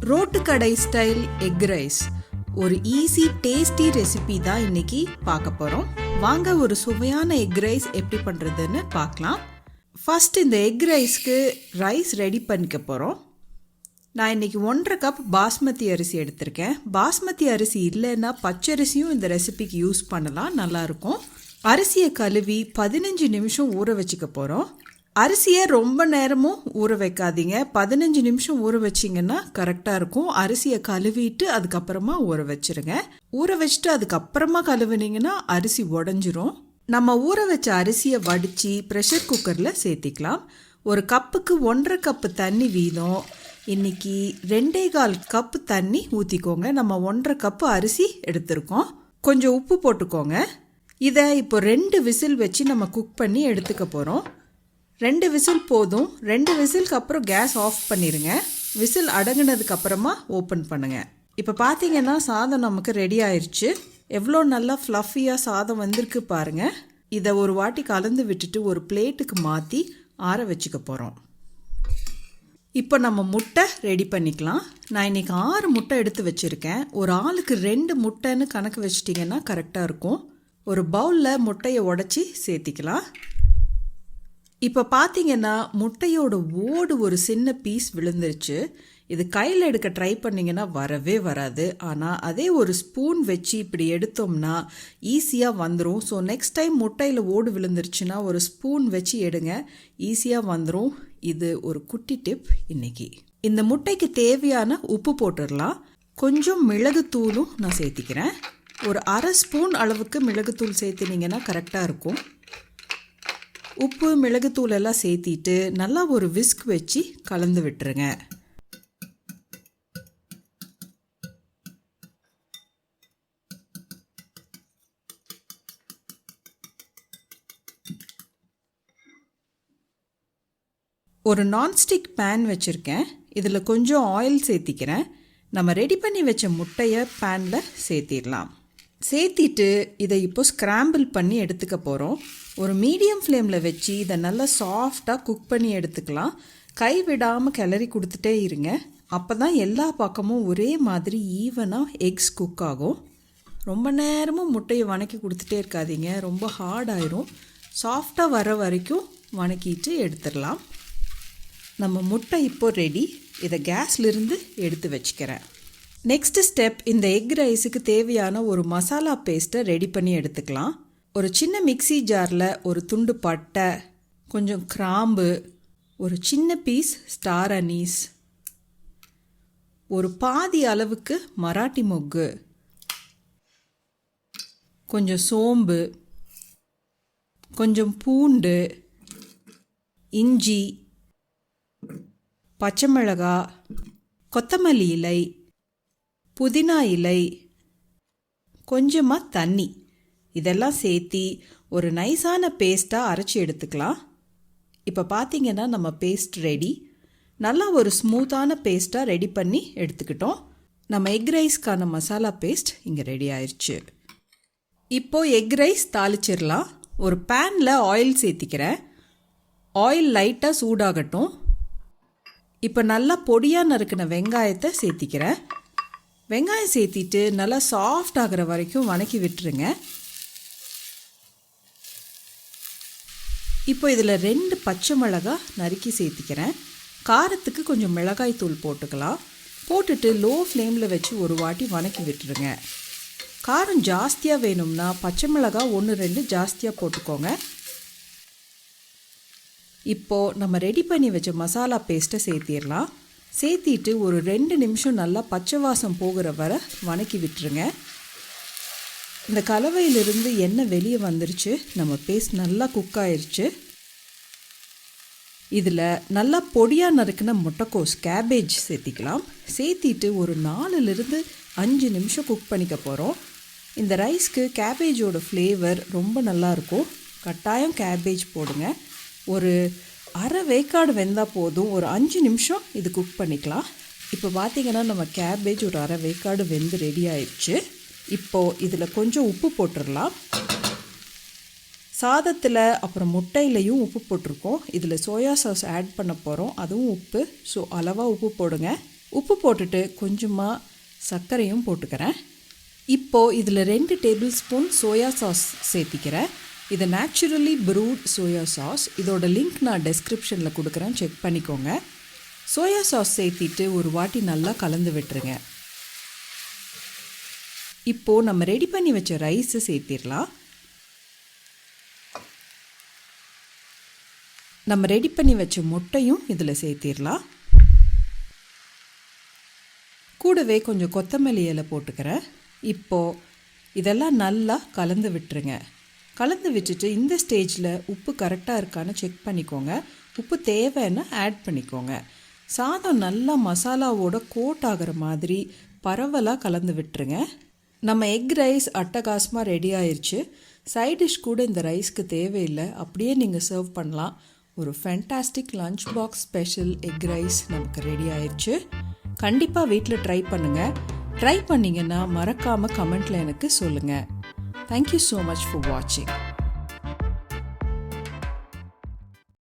Road கடை style egg rice ஒரு easy tasty recipe தான் இன்னைக்கு பார்க்க போகிறோம். வாங்க ஒரு சுவையான எக் ரைஸ் எப்படி பண்ணுறதுன்னு பார்க்கலாம். ஃபர்ஸ்ட் இந்த எக் ரைஸ்க்கு ரைஸ் ரெடி பண்ணிக்க போகிறோம். நான் இன்றைக்கி 1.5 கப் பாஸ்மதி அரிசி எடுத்திருக்கேன். பாஸ்மதி அரிசி இல்லைன்னா பச்சரிசியும் இந்த ரெசிபிக்கு யூஸ் பண்ணலாம், நல்லாயிருக்கும். அரிசியை கழுவி 15 நிமிஷம் ஊற வச்சுக்க போகிறோம். அரிசியை ரொம்ப நேரமும் ஊற வைக்காதீங்க. 15 நிமிஷம் ஊற வச்சிங்கன்னா கரெக்டாக இருக்கும். அரிசியை கழுவிட்டு அதுக்கப்புறமா ஊற வச்சுருங்க. ஊற வச்சுட்டு அதுக்கப்புறமா கழுவினீங்கன்னா அரிசி உடஞ்சிரும். நம்ம ஊற வச்ச அரிசியை வடித்து ப்ரெஷர் குக்கரில் சேர்த்திக்கலாம். ஒரு கப்புக்கு 1.5 கப்பு தண்ணி வீதம். இன்றைக்கி 2.25 கப்பு தண்ணி ஊற்றிக்கோங்க. நம்ம 1.5 கப்பு அரிசி எடுத்திருக்கோம். கொஞ்சம் உப்பு போட்டுக்கோங்க. இதை இப்போ 2 விசில் வச்சு நம்ம குக் பண்ணி எடுத்துக்க போகிறோம். 2 விசில் போதும். 2 விசிலுக்கு அப்புறம் கேஸ் ஆஃப் பண்ணிடுங்க. விசில் அடங்கினதுக்கு அப்புறமா ஓப்பன் பண்ணுங்கள். இப்போ பார்த்தீங்கன்னா சாதம் நமக்கு ரெடி ஆயிடுச்சு. எவ்வளோ நல்லா ஃப்ளஃபியாக சாதம் வந்திருக்கு பாருங்கள். இதை ஒரு வாட்டி கலந்து விட்டுட்டு ஒரு பிளேட்டுக்கு மாற்றி ஆற வச்சுக்க போகிறோம். இப்போ நம்ம முட்டை ரெடி பண்ணிக்கலாம். நான் இன்றைக்கி 6 முட்டை எடுத்து வச்சுருக்கேன். ஒரு ஆளுக்கு 2 முட்டைன்னு கணக்கு வச்சிட்டிங்கன்னா கரெக்டாக இருக்கும். ஒரு பவுலில் முட்டையை உடச்சி சேர்த்திக்கலாம். இப்போ பார்த்தீங்கன்னா முட்டையோட ஓடு ஒரு சின்ன பீஸ் விழுந்துருச்சு. இது கையில் எடுக்க ட்ரை பண்ணிங்கன்னா வரவே வராது. ஆனால் அதே ஒரு ஸ்பூன் வச்சு இப்படி எடுத்தோம்னா ஈஸியாக வந்துடும். ஸோ நெக்ஸ்ட் டைம் முட்டையில் ஓடு விழுந்துருச்சுன்னா ஒரு ஸ்பூன் வச்சு எடுங்க, ஈஸியாக வந்துடும். இது ஒரு குட்டி டிப் இன்னைக்கு. இந்த முட்டைக்கு தேவையான உப்பு போட்டுடலாம். கொஞ்சம் மிளகுத்தூளும் நான் சேர்த்திக்கிறேன். ஒரு 1/2 ஸ்பூன் அளவுக்கு மிளகுத்தூள் சேர்த்துனீங்கன்னா கரெக்டாக இருக்கும். உப்பு மிளகுத்தூள் எல்லாம் சேர்த்திட்டு நல்லா ஒரு விஸ்க் வச்சு கலந்து விட்டுருங்க. ஒரு நான்ஸ்டிக் பேன் வச்சுருக்கேன். இதில் கொஞ்சம் ஆயில் சேர்த்திக்கிறேன். நம்ம ரெடி பண்ணி வச்ச முட்டையை பேனில் சேர்த்திடலாம். சேர்த்திட்டு இதை இப்போ ஸ்க்ராம்பிள் பண்ணி எடுத்துக்க போகிறோம். ஒரு மீடியம் ஃப்ளேமில் வச்சு இதை நல்லா சாஃப்டாக குக் பண்ணி எடுத்துக்கலாம். கை விடாமல் கிளறி கொடுத்துட்டே இருங்க. அப்போ தான் எல்லா பக்கமும் ஒரே மாதிரி ஈவனாக எக்ஸ் குக் ஆகும். ரொம்ப நேரமும் முட்டையை வணக்கி கொடுத்துட்டே இருக்காதீங்க, ரொம்ப ஹார்ட் ஆயிரும். சாஃப்டாக வர வரைக்கும் வணக்கிட்டு எடுத்துடலாம். நம்ம முட்டை இப்போ ரெடி. இதை கேஸ்லேருந்து எடுத்து வச்சுக்கிறேன். நெக்ஸ்ட் ஸ்டெப், இந்த எக் ரைஸுக்கு தேவையான ஒரு மசாலா பேஸ்ட்டை ரெடி பண்ணி எடுத்துக்கலாம். ஒரு சின்ன மிக்ஸி ஜாரில் ஒரு துண்டு பட்டை, கொஞ்சம் கிராம்பு, ஒரு சின்ன பீஸ் ஸ்டார் அனீஸ், ஒரு பாதி அளவுக்கு மராட்டி மொக்கு, கொஞ்சம் சோம்பு, கொஞ்சம் பூண்டு, இஞ்சி, பச்சை மிளகாய், கொத்தமல்லி இலை, புதினா இலை, கொஞ்சமாக தண்ணி, இதெல்லாம் சேர்த்தி ஒரு நைஸான பேஸ்ட்டாக அரைச்சி எடுத்துக்கலாம். இப்போ பார்த்தீங்கன்னா நம்ம பேஸ்ட் ரெடி. நல்லா ஒரு ஸ்மூத்தான பேஸ்ட்டாக ரெடி பண்ணி எடுத்துக்கிட்டோம். நம்ம எக் ரைஸ்க்கான மசாலா பேஸ்ட் இங்கே ரெடி ஆயிடுச்சு. இப்போது எக் ரைஸ் தாளிச்சிடலாம். ஒரு பேனில் ஆயில் சேர்த்திக்கிறேன். ஆயில் லைட்டாக சூடாகட்டும். இப்போ நல்லா பொடியாக நறுக்கின வெங்காயத்தை சேர்த்திக்கிறேன். வெங்காயம் சேர்த்திட்டு நல்லா சாஃப்ட் ஆகிற வரைக்கும் வணக்கி விட்டுருங்க. இப்போ இதில் 2 பச்சை மிளகாய் நறுக்கி சேர்த்திக்கிறேன். காரத்துக்கு கொஞ்சம் மிளகாய் தூள் போட்டுக்கலாம். போட்டுட்டு லோ ஃப்ளேமில் வச்சு ஒரு வாட்டி வணக்கி விட்டுருங்க. காரம் ஜாஸ்தியாக வேணும்னா பச்சை மிளகாய் 1-2 ஜாஸ்தியாக போட்டுக்கோங்க. இப்போது நம்ம ரெடி பண்ணி வச்ச மசாலா பேஸ்ட்டை சேர்த்திடலாம். சேர்த்திட்டு ஒரு 2 நிமிஷம் நல்லா பச்சை வாசம் போகிற வரை வணக்கி விட்டுருங்க. இந்த கலவையிலிருந்து எண்ணெய் வெளியே வந்துருச்சு. நம்ம பேஸ்ட் நல்லா குக் ஆயிடுச்சு. இதில் நல்லா பொடியாக நறுக்கின முட்டைக்கோஸ் கேபேஜ் சேர்த்திக்கலாம். சேர்த்திட்டு ஒரு 4-5 நிமிஷம் குக் பண்ணிக்க போகிறோம். இந்த ரைஸ்க்கு கேபேஜோட ஃப்ளேவர் ரொம்ப நல்லாயிருக்கும். கட்டாயம் கேபேஜ் போடுங்க. ஒரு அரை வேக்காடு வெந்தால் போதும். ஒரு 5 நிமிஷம் இது குக் பண்ணிக்கலாம். இப்போ பார்த்திங்கன்னா நம்ம கேபேஜ் ஒரு அரை வேக்காடு வெந்து ரெடி ஆயிடுச்சு. இப்போது இதில் கொஞ்சம் உப்பு போட்டுடலாம். சாதத்தில் அப்புறம் முட்டையிலையும் உப்பு போட்டிருக்கோம். இதில் சோயா சாஸ் ஆட் பண்ண போகிறோம், அதுவும் உப்பு. ஸோ அளவாக உப்பு போடுங்க. உப்பு போட்டுட்டு கொஞ்சமாக சர்க்கரையும் போட்டுக்கிறேன். இப்போது இதில் 2 டேபிள் ஸ்பூன் சோயா சாஸ் சேர்த்திக்கிறேன். இது நேச்சுரலி ப்ரூட் சோயா சாஸ். இதோட லிங்க் நான் டெஸ்கிரிப்ஷனில் கொடுக்குறேன், செக் பண்ணிக்கோங்க. சோயா சாஸ் சேர்த்திட்டு ஒரு வாட்டி நல்லா கலந்து விட்டுருங்க. இப்போது நம்ம ரெடி பண்ணி வச்ச ரைஸை சேர்த்திடலாம். நம்ம ரெடி பண்ணி வச்ச முட்டையும் இதில் சேர்த்திடலாம். கூடவே கொஞ்சம் கொத்தமல்லி இலை போட்டுக்கிறேன். இப்போது இதெல்லாம் நல்லா கலந்து விட்டுருங்க. கலந்து விட்டுட்டு இந்த ஸ்டேஜில் உப்பு கரெக்டாக இருக்கான்னு செக் பண்ணிக்கோங்க. உப்பு தேவைன்னா ஆட் பண்ணிக்கோங்க. சாதம் நல்லா மசாலாவோட கோட் ஆகிற மாதிரி பரவலாக கலந்து விட்டுருங்க. நம்ம எக் ரைஸ் அட்டகாசமாக ரெடி ஆயிடுச்சு. சைட் டிஷ் கூட இந்த ரைஸ்க்கு தேவையில்லை, அப்படியே நீங்கள் சர்வ் பண்ணலாம். ஒரு fantastic lunch box special egg rice நமக்கு ரெடி ஆயிடுச்சு. கண்டிப்பாக வீட்டில் ட்ரை பண்ணுங்கள். ட்ரை பண்ணிங்கன்னா மறக்காமல் கமெண்ட்டில் எனக்கு சொல்லுங்கள். Thank you so much for watching.